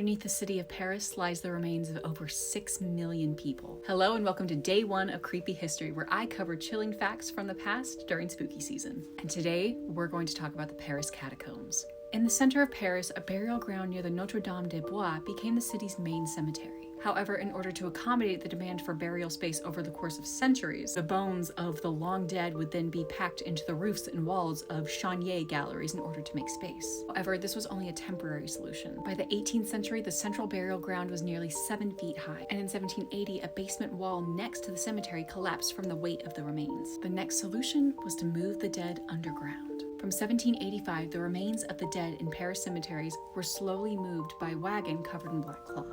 underneath the city of Paris lies the remains of over 6 million people. Hello and welcome to day 1 of Creepy History, where I cover chilling facts from the past during spooky season. And today, we're going to talk about the Paris Catacombs. In the center of Paris, a burial ground near the Notre-Dame-des-Bois became the city's main cemetery. However, in order to accommodate the demand for burial space over the course of centuries, the bones of the long dead would then be packed into the roofs and walls of Chanier galleries in order to make space. However, this was only a temporary solution. By the 18th century, the central burial ground was nearly 7 feet high, and in 1780, a basement wall next to the cemetery collapsed from the weight of the remains. The next solution was to move the dead underground. From 1785, the remains of the dead in Paris cemeteries were slowly moved by wagon covered in black cloth,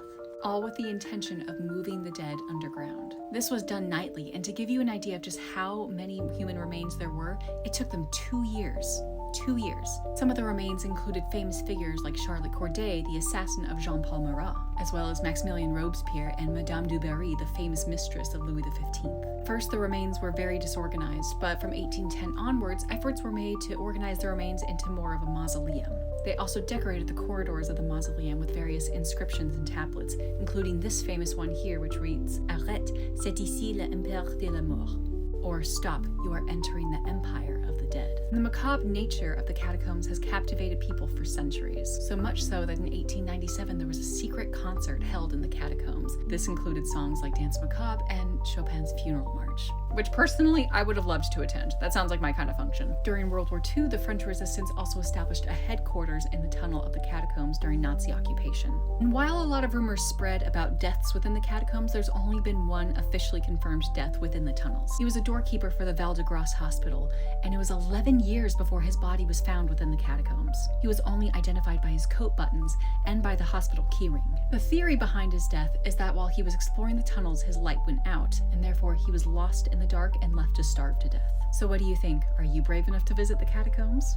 all with the intention of moving the dead underground. This was done nightly, and to give you an idea of just how many human remains there were, it took them 2 years. 2 years. Some of the remains included famous figures like Charlotte Corday, the assassin of Jean-Paul Marat, as well as Maximilien Robespierre and Madame du Barry, the famous mistress of Louis XV. First, the remains were very disorganized, but from 1810 onwards, efforts were made to organize the remains into more of a mausoleum. They also decorated the corridors of the mausoleum with various inscriptions and tablets, including this famous one here, which reads, "Arrête, c'est ici l'empire de la mort," or "Stop, you are entering the empire of the dead." The macabre nature of the catacombs has captivated people for centuries, so much so that in 1897 there was a secret concert held in the catacombs. This included songs like Dance Macabre and Chopin's Funeral March, which personally I would have loved to attend. That sounds like my kind of function. During World War II, the French resistance also established a headquarters in the tunnel of the catacombs during Nazi occupation. And while a lot of rumors spread about deaths within the catacombs, there's only been one officially confirmed death within the tunnels. He was a doorkeeper for the Val de Grace Hospital, and it was 11 years before his body was found within the catacombs. He was only identified by his coat buttons and by the hospital keyring. The theory behind his death is that while he was exploring the tunnels, his light went out, and therefore he was lost in the dark and left to starve to death. So what do you think? Are you brave enough to visit the catacombs?